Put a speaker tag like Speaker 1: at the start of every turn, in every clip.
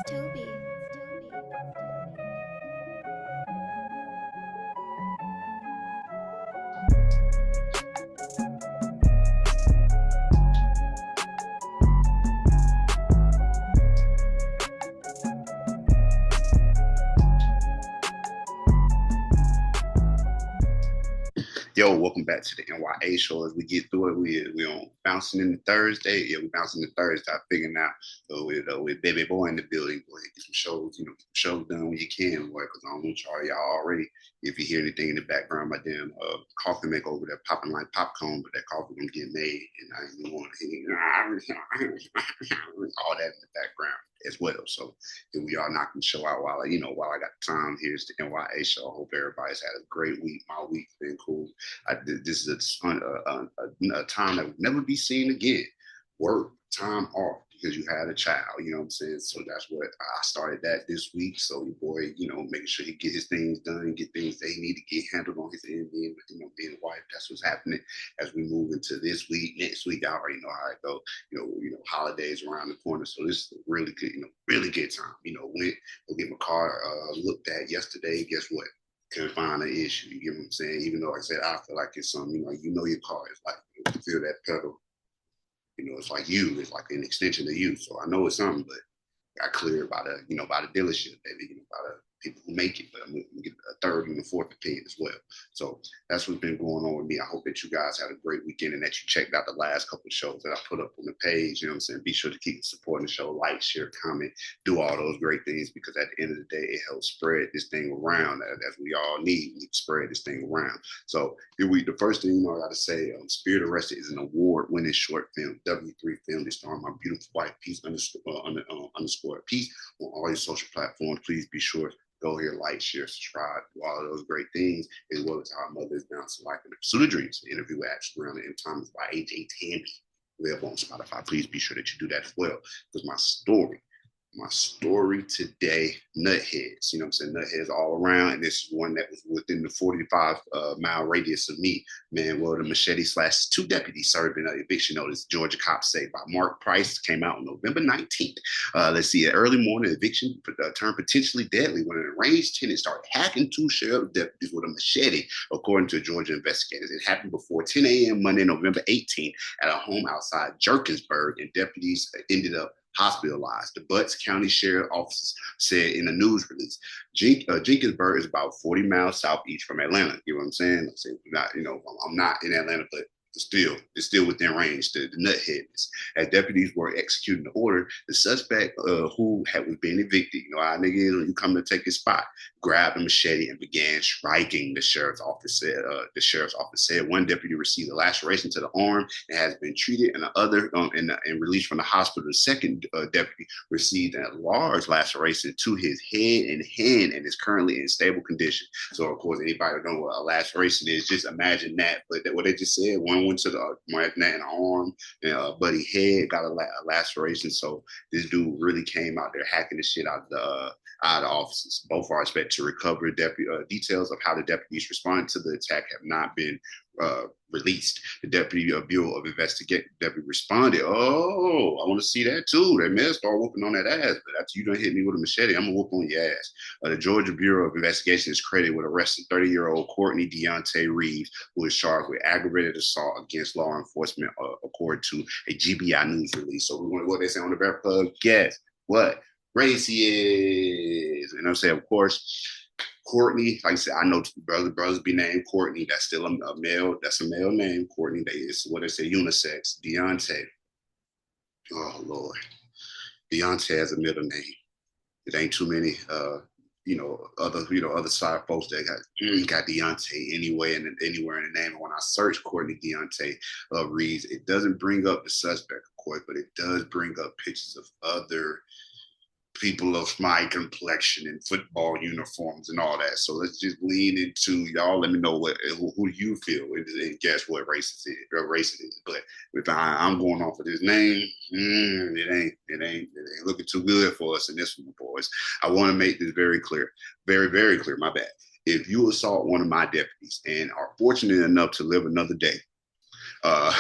Speaker 1: Toby.
Speaker 2: Yo, welcome back to the N.y.a show. As we get through it, we on bouncing in the Thursday. Yeah, we bouncing the Thursday. I figuring out with baby boy in the building, boy, get some shows, get some shows done when you can, boy. Because I don't want y'all already. If you hear anything in the background, my damn coffee maker over there popping like popcorn, but that coffee gonna get made, and I ain't want to hear all that in the background as well. So here we are knocking the show out while I got the time. Here's the N.y.a show. I hope everybody's had a great week. My week's been cool. This is a time that will never be seen again. Work, time off because you had a child, you know what I'm saying? So that's what I started that this week. So your boy, making sure he get his things done, get things that he need to get handled on his end, being a wife. That's what's happening as we move into this week. Next week, I already know how it go. Holidays around the corner. So this is a really good, really good time. Went to get my car looked at yesterday. Guess what? Can find an issue. You get what I'm saying? Even though I said I feel like it's something, your car is like you feel that pedal. It's like you. It's like an extension of you. So I know it's something, but got cleared by by the dealership, baby, by the people who make it. But I'm gonna get a third and a fourth opinion as well. So that's what's been going on with me. I hope that you guys had a great weekend and that you checked out the last couple of shows that I put up on the page. You know what I'm saying? Be sure to keep supporting the show, like, share, comment, do all those great things because at the end of the day, it helps spread this thing around as we all need. We need to spread this thing around. So the first thing I got to say, Spirit Arrested is an award-winning short film, W3 film that starring my beautiful wife, Peace underscore Peace on all your social platforms. Please be sure to go here, like, share, subscribe, do all of those great things, as well as Our Mother is Down to Life in the Pursuit of Dreams. The interview with Ashley Brown and Thomas by AJ Tambe. Available on Spotify. Please be sure that you do that as well. Because my story today, nutheads. You know what I'm saying? Nutheads all around. And this is one that was within the 45-mile radius of me. Man, well, the Machete / two deputies serving an eviction notice. Georgia cops say by Mark Price came out on November 19th. Let's see, an early morning eviction turned potentially deadly when an arranged tenant started hacking two sheriff deputies with a machete, according to Georgia investigators. It happened before 10 a.m. Monday, November 18th at a home outside Jerkinsburg, and deputies ended up hospitalized. The Buttscounty Sheriff Office said in a news release. Jenkinsburg is about 40 miles southeast from Atlanta. You know what I'm saying? I'm not in Atlanta, but it's still within range. The nutheads. As deputies were executing the order, the suspect who was being evicted, our nigga, you come to take his spot, grabbed a machete and began striking. The sheriff's office said one deputy received a laceration to the arm and has been treated, and the other and released from the hospital. The second deputy received a large laceration to his head and hand and is currently in stable condition. So, of course, anybody who know what a laceration is, just imagine that. But what they just said, one went to the neck and arm, and buddy head got a laceration. So this dude really came out there hacking the shit out of the offices. Both are expected to recover details of how the deputies responded to the attack have not been released. The Deputy Bureau of Investigation deputy responded, "Oh, I want to see that too. They may start whooping on that ass, but after you done hit me with a machete, I'm gonna whoop on your ass." The Georgia Bureau of Investigation is credited with arresting 30-year-old Courtney Deontay Reeves, who is charged with aggravated assault against law enforcement, according to a GBI news release. So what they say on the back plug, guess what race he is? And I'm saying, of course, Courtney, like I said, I know brothers be named Courtney. That's still a male. That's a male name. Courtney. Is what they say unisex. Deontay. Oh Lord, Deontay has a middle name. It ain't too many. Other side folks that got Deontay anyway and anywhere in the name. And when I search Courtney Deontay Reeves, it doesn't bring up the suspect, of course, but it does bring up pictures of other people of my complexion in football uniforms and all that. So let's just lean into y'all. Let me know who you feel and guess what race it is. But if I'm going off of this name, it ain't looking too good for us in this one, boys. I want to make this very clear, very very clear. My bad. If you assault one of my deputies and are fortunate enough to live another day, Uh,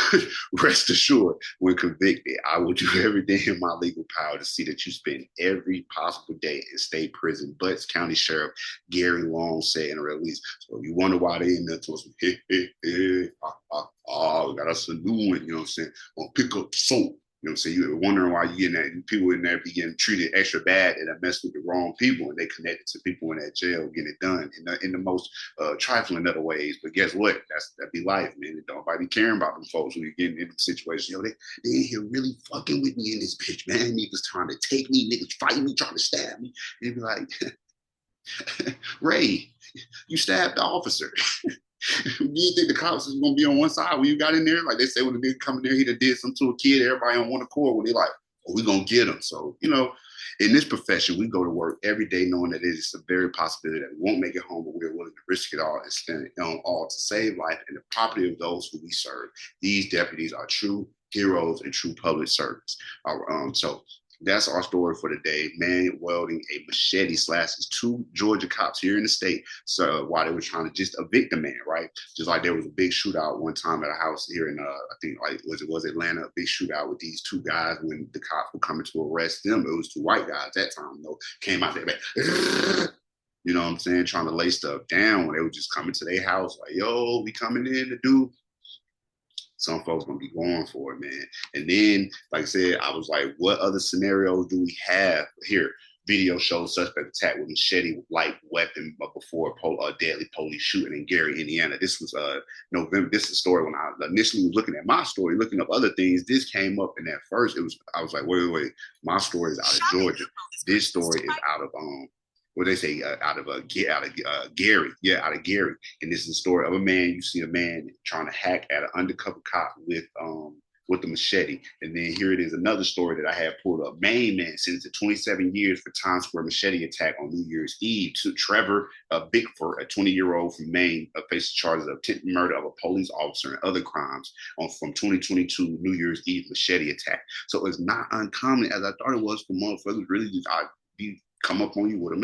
Speaker 2: rest assured, when convicted, I will do everything in my legal power to see that you spend every possible day in state prison. Buttscounty Sheriff Gary Long said in a release. So you wonder why they in there to us, we got us a new one, you know what I'm saying? Gonna pick up the soap. You know what I'm saying? You're wondering why you getting that people in there be getting treated extra bad and that mess with the wrong people and they connected to people in that jail getting it done in the most trifling other ways. But guess what? That be life, man. Nobody be caring about them folks when you're getting into the situation. They in here really fucking with me in this bitch, man. Niggas trying to take me, niggas fighting me, trying to stab me. They be like, Ray, you stabbed the officer. Do you think the cops is gonna be on one side when you got in there? Like they say when the nigga come in there, he done did something to a kid, everybody on one accord when they like, oh, we gonna get him. So, in this profession, we go to work every day knowing that it is a very possibility that we won't make it home, but we're willing to risk it all and spend it on all to save life and the property of those who we serve. These deputies are true heroes and true public servants. So that's our story for today. Man wielding a machete slashes two Georgia cops here in the state. So while they were trying to just evict the man, right? Just like there was a big shootout one time at a house here in I think like was Atlanta, a big shootout with these two guys when the cops were coming to arrest them. It was two white guys that time though. Came out there, you know what I'm saying, trying to lay stuff down when they were just coming to their house, like, yo, we coming in to do. Some folks gonna be going for it, man. And then, like I said, I was like, what other scenarios do we have here? Video shows suspect attack with machete light weapon before a deadly police shooting in Gary, Indiana. This was November. This is a story when I initially was looking at my story, looking up other things. This came up, and at first I was like, wait. My story is out of Georgia. This story is out of what they say out of Gary, out of Gary. And this is a story of a man. You see a man trying to hack at an undercover cop with the machete. And then here it is, another story that I had pulled up. Maine man sentenced to 27 years for Times Square machete attack on New Year's Eve. To Trevor Bickford, a 20-year-old from Maine, faces charges of attempted murder of a police officer and other crimes from 2022 New Year's Eve machete attack. So it's not uncommon as I thought it was for motherfuckers really just be come up on you with a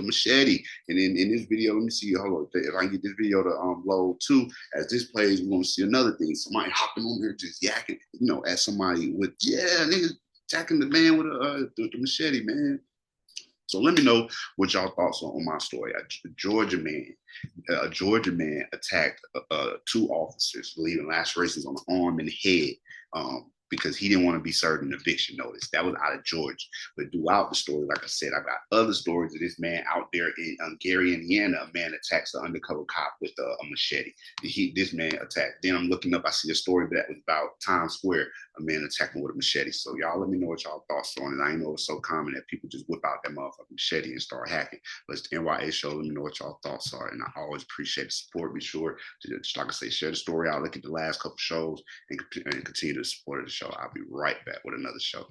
Speaker 2: machete. And then in this video, let me see, hold on, if I can get this video to load too, as this plays, we're gonna see another thing. Somebody hopping on there just yakking, at somebody with, niggas attacking the man with the machete, man. So let me know what y'all thoughts on my story. A Georgia man attacked two officers, leaving lacerations on the arm and the head. Because he didn't want to be served an eviction notice. That was out of Georgia. But throughout the story, like I said, I got other stories of this man out there in Gary, Indiana. A man attacks an undercover cop with a machete. This man attacked. Then I'm looking up, I see a story that was about Times Square, a man attacking with a machete. So y'all let me know what y'all thoughts on it. I know it's so common that people just whip out that motherfucking machete and start hacking. But it's the N.y.a show. Let me know what y'all thoughts are. And I always appreciate the support. Be sure to, just like I say, share the story out. Look at the last couple shows and continue to support the show. I'll be right back with another show.